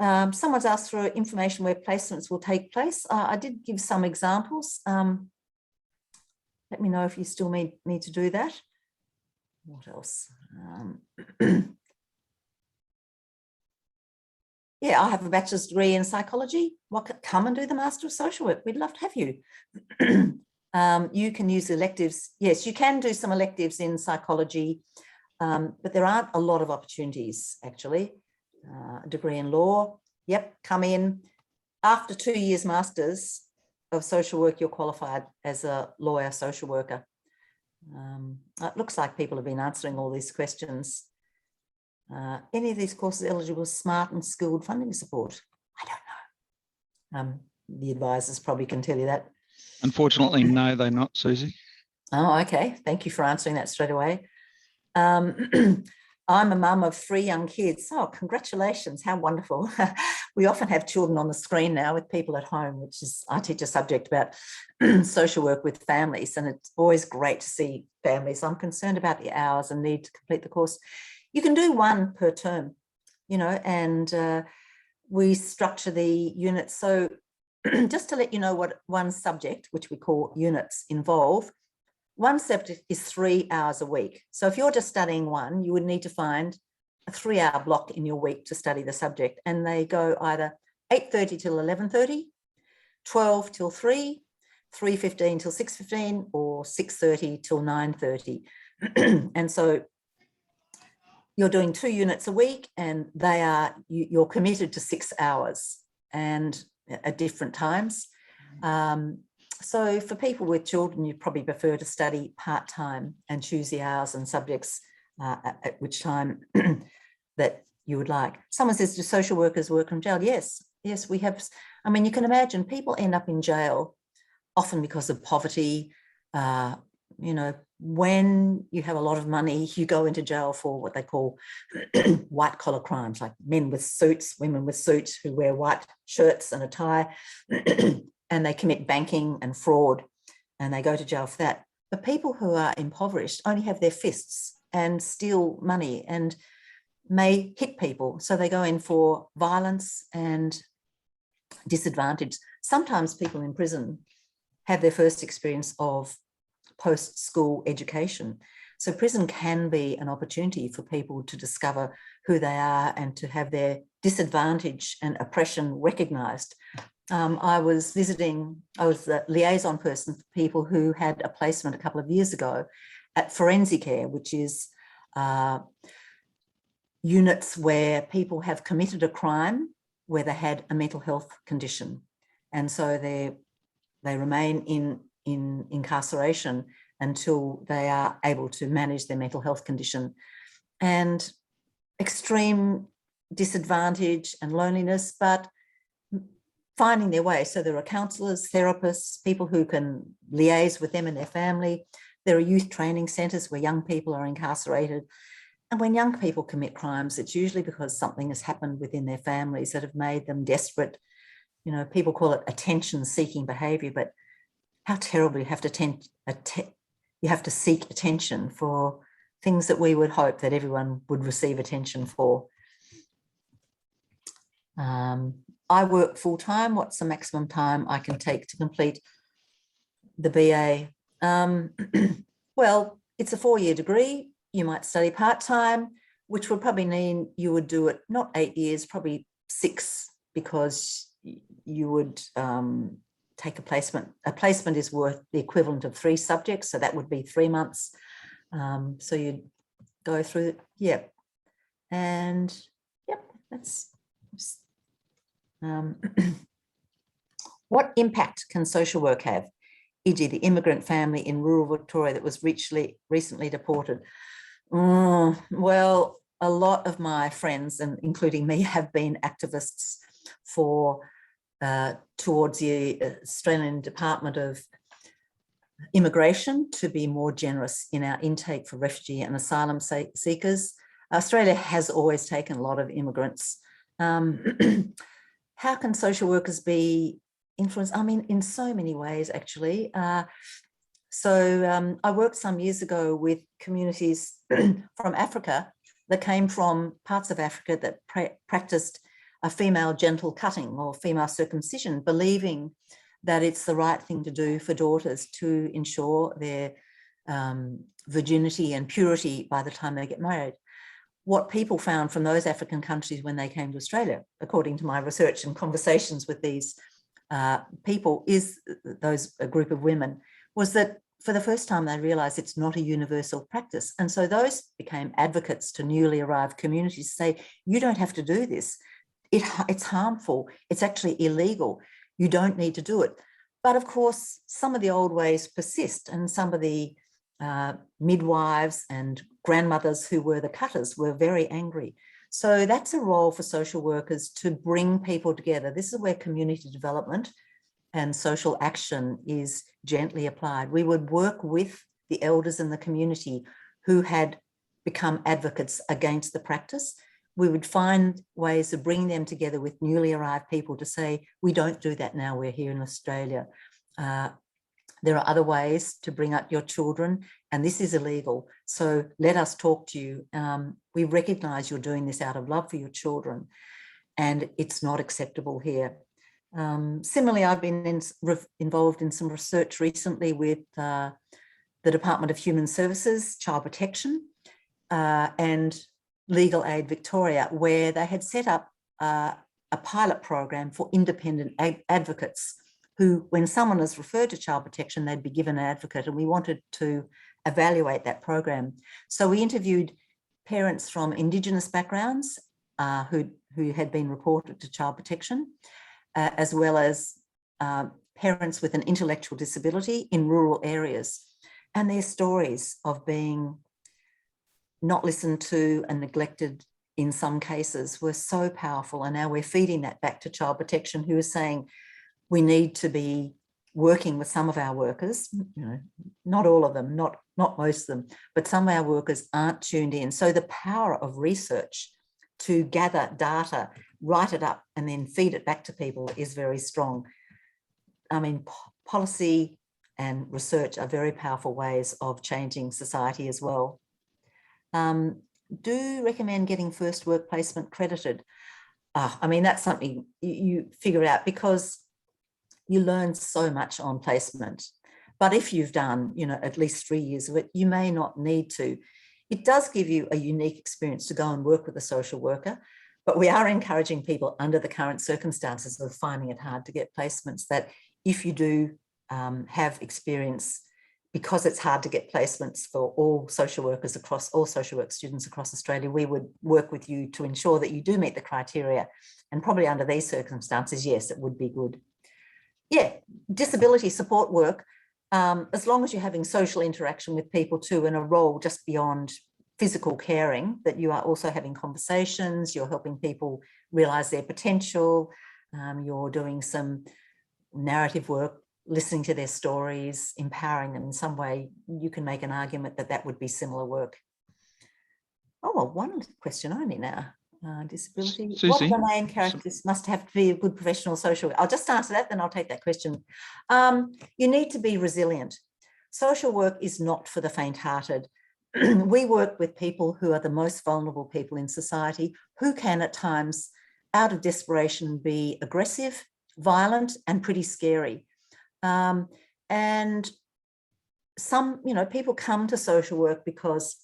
S3: Someone's asked for information where placements will take place. I did give some examples. Let me know if you still need to do that. What else? Yeah, I have a bachelor's degree in psychology. Come and do the Master of Social Work. We'd love to have you. You can use electives. Yes, you can do some electives in psychology, but there aren't a lot of opportunities, actually. A degree in law, yep, come in. After 2 years Masters of Social Work, you're qualified as a lawyer, social worker. It looks like people have been answering all these questions. Any of these courses eligible smart and skilled funding support? I don't know. The advisors probably can tell you that.
S5: Unfortunately, no, they're not, Susie.
S3: Oh, okay. Thank you for answering that straight away. I'm a mum of 3 young kids. Oh, congratulations. How wonderful. We often have children on the screen now with people at home, which is, I teach a subject about social work with families, and it's always great to see families. I'm concerned about the hours and need to complete the course. You can do 1 per term, you know, and we structure the units. So just to let you know what one subject, which we call units, involve, one subject is 3 hours a week. So if you're just studying one, you would need to find a 3-hour block in your week to study the subject. And they go either 8:30 till 11:30, 12 till 3, 3:15 till 6:15, or 6:30 till 9:30. And so you're doing 2 units a week, and they are, you're committed to 6 hours and at different times. So for people with children, you'd probably prefer to study part-time and choose the hours and subjects at which time that you would like. Someone says, do social workers work from jail? Yes, yes, we have. I mean, you can imagine people end up in jail often because of poverty, you know, when you have a lot of money, you go into jail for what they call white collar crimes, like men with suits, women with suits who wear white shirts and a tie, and they commit banking and fraud, and they go to jail for that. But people who are impoverished only have their fists and steal money and may hit people. So they go in for violence and disadvantage. Sometimes people in prison have their first experience of post-school education. So prison can be an opportunity for people to discover who they are and to have their disadvantage and oppression recognised. I was the liaison person for people who had a placement a couple of years ago at Forensic Care, which is units where people have committed a crime where they had a mental health condition. And so they remain in incarceration until they are able to manage their mental health condition. And extreme disadvantage and loneliness, but finding their way. So there are counsellors, therapists, people who can liaise with them and their family. There are youth training centres where young people are incarcerated. And when young people commit crimes, it's usually because something has happened within their families that have made them desperate. You know, people call it attention-seeking behaviour, but how terrible you have to seek attention for things that we would hope that everyone would receive attention for. I work full-time. What's the maximum time I can take to complete the BA? Well, it's a 4-year degree. You might study part-time, which would probably mean you would do it not 8 years, probably 6, because you would take a placement. A placement is worth the equivalent of 3 subjects, so that would be 3 months. So you'd go through, and that's. What impact can social work have, e.g. the immigrant family in rural Victoria that was recently deported? Well, a lot of my friends, and including me, have been activists towards the Australian Department of Immigration to be more generous in our intake for refugee and asylum seekers. Australia has always taken a lot of immigrants. How can social workers be influenced? I mean, in so many ways, actually. I worked some years ago with communities from Africa that came from parts of Africa that practiced a female genital cutting or female circumcision, believing that it's the right thing to do for daughters to ensure their virginity and purity by the time they get married. What people found from those African countries when they came to Australia, according to my research and conversations with these people, is a group of women, was that for the first time they realised it's not a universal practice. And so those became advocates to newly arrived communities to say, you don't have to do this. It's harmful. It's actually illegal. You don't need to do it. But of course, some of the old ways persist, and some of the midwives and grandmothers who were the cutters were very angry. So that's a role for social workers to bring people together. This is where community development and social action is gently applied. We would work with the elders in the community who had become advocates against the practice. We would find ways of bringing them together with newly arrived people to say, we don't do that now, we're here in Australia. There are other ways to bring up your children, and this is illegal. So let us talk to you. We recognise you're doing this out of love for your children, and it's not acceptable here. Similarly, I've been involved in some research recently with the Department of Human Services, Child Protection, and Legal Aid Victoria, where they had set up a pilot program for independent advocates who, when someone is referred to child protection, they'd be given an advocate, and we wanted to evaluate that program. So we interviewed parents from Indigenous backgrounds who had been reported to child protection, as well as parents with an intellectual disability in rural areas. And their stories of being not listened to and neglected in some cases were so powerful. And now we're feeding that back to child protection, who is saying, we need to be working with some of our workers, not all of them, not most of them, but some of our workers aren't tuned in. So the power of research to gather data, write it up, and then feed it back to people is very strong. I mean, policy and research are very powerful ways of changing society as well. Do recommend getting first work placement credited. I mean, that's something you figure out, because you learn so much on placement. But if you've done, at least 3 years of it, you may not need to. It does give you a unique experience to go and work with a social worker, but we are encouraging people under the current circumstances of finding it hard to get placements, that if you do have experience, because it's hard to get placements for all social workers across, all social work students across Australia, we would work with you to ensure that you do meet the criteria. And probably under these circumstances, yes, it would be good. Yeah, disability support work, as long as you're having social interaction with people too, in a role just beyond physical caring, that you are also having conversations, you're helping people realise their potential, you're doing some narrative work, listening to their stories, empowering them in some way, you can make an argument that that would be similar work. Oh, well, one question only now. Disability.
S5: Susie,
S3: what are the main characteristics must have to be a good professional social worker? I'll just answer that, then I'll take that question. You need to be resilient. Social work is not for the faint-hearted. We work with people who are the most vulnerable people in society, who can at times, out of desperation, be aggressive, violent, and pretty scary. And some, people come to social work because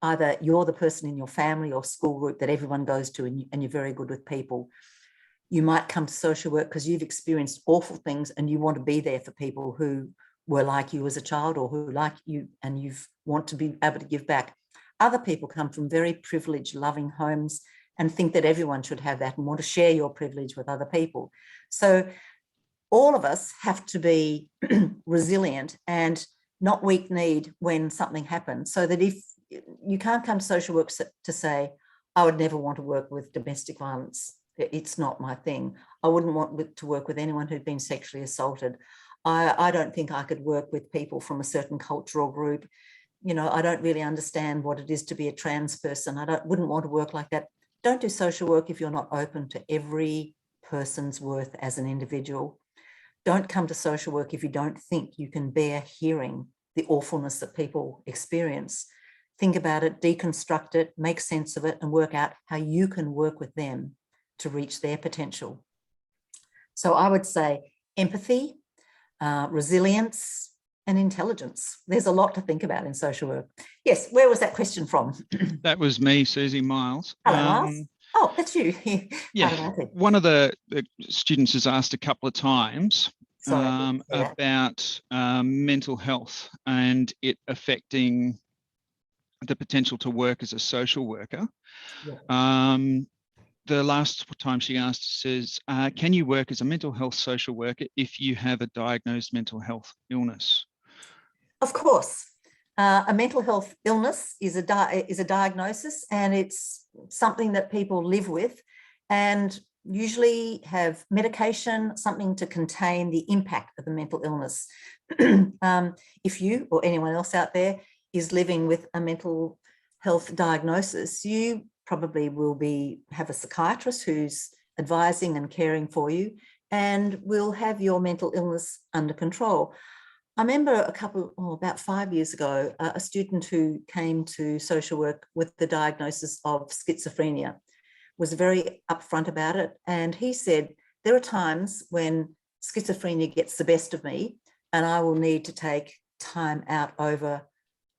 S3: either you're the person in your family or school group that everyone goes to, and you're very good with people. You might come to social work because you've experienced awful things and you want to be there for people who were like you as a child, or who like you, and you want to be able to give back. Other people come from very privileged, loving homes and think that everyone should have that and want to share your privilege with other people. So all of us have to be resilient and not weak-kneed when something happens, so that if you can't come to social work to say, I would never want to work with domestic violence. It's not my thing. I wouldn't want to work with anyone who'd been sexually assaulted. I don't think I could work with people from a certain cultural group. I don't really understand what it is to be a trans person. Wouldn't want to work like that. Don't do social work if you're not open to every person's worth as an individual. Don't come to social work if you don't think you can bear hearing the awfulness that people experience. Think about it, deconstruct it, make sense of it, and work out how you can work with them to reach their potential. So I would say empathy, resilience, and intelligence. There's a lot to think about in social work. Yes, where was that question from?
S5: That was me, Susie Miles.
S3: Hello, Miles. Oh, that's you.
S5: Yeah, one of the students has asked a couple of times about mental health and it affecting the potential to work as a social worker. Yeah. The last time she asked says, can you work as a mental health social worker if you have a diagnosed mental health illness?
S3: Of course. A mental health illness is a diagnosis, and it's something that people live with and usually have medication, something to contain the impact of the mental illness. If you or anyone else out there is living with a mental health diagnosis, you probably will have a psychiatrist who's advising and caring for you, and will have your mental illness under control. I remember about 5 years ago, a student who came to social work with the diagnosis of schizophrenia was very upfront about it. And he said, there are times when schizophrenia gets the best of me and I will need to take time out over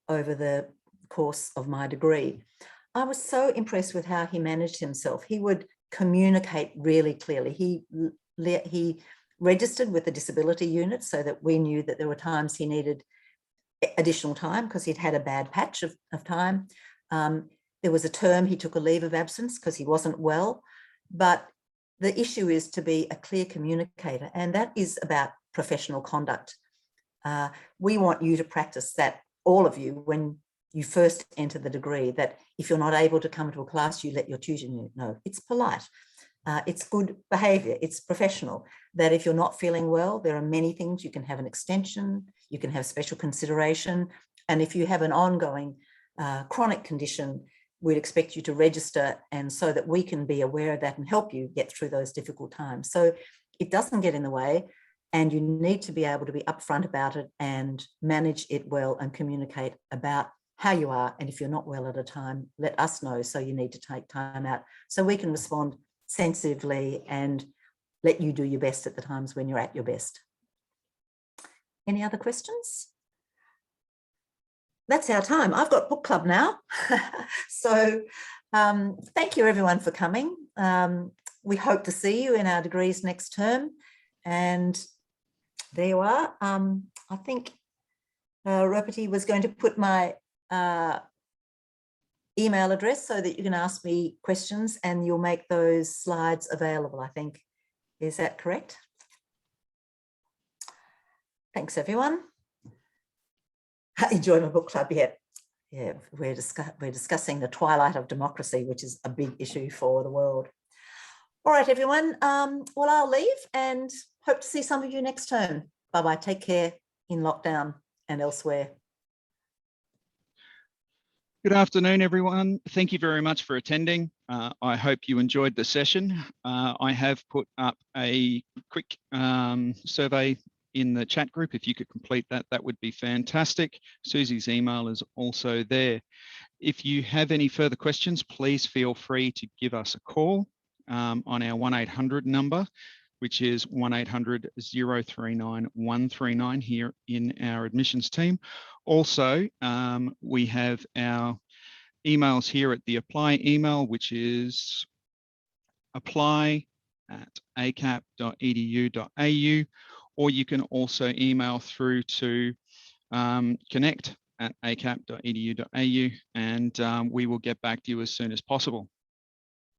S3: the course of my degree. I was so impressed with how he managed himself. He would communicate really clearly. He registered with the disability unit so that we knew that there were times he needed additional time because he'd had a bad patch of time. There was a term he took a leave of absence because he wasn't well. But the issue is to be a clear communicator, and that is about professional conduct. We want you to practice that, all of you, when you first enter the degree, that if you're not able to come to a class, you let your tutor know. It's polite. it's good behaviour, it's professional, that if you're not feeling well, there are many things. You can have an extension, you can have special consideration, and if you have an ongoing chronic condition, we'd expect you to register, and so that we can be aware of that and help you get through those difficult times. So it doesn't get in the way, and you need to be able to be upfront about it and manage it well and communicate about how you are. And if you're not well at a time, let us know. So you need to take time out so we can respond sensitively and let you do your best at the times when you're at your best. Any other questions? That's our time. I've got book club now. So thank you everyone for coming. We hope to see you in our degrees next term. And there you are. I think Rupati was going to put my email address so that you can ask me questions, and you'll make those slides available, I think. Is that correct? Thanks, everyone. Enjoy my book club yet. Yeah, we're discussing the twilight of democracy, which is a big issue for the world. All right, everyone. Well, I'll leave and hope to see some of you next term. Bye-bye. Take care in lockdown and elsewhere.
S5: Good afternoon, everyone. Thank you very much for attending. I hope you enjoyed the session. I have put up a quick survey in the chat group. If you could complete that, that would be fantastic. Susie's email is also there. If you have any further questions, please feel free to give us a call on our 1-800 number, which is 1-800-039-139 here in our admissions team. Also, we have our emails here at the apply email, which is apply@acap.edu.au, or you can also email through to connect@acap.edu.au, and we will get back to you as soon as possible.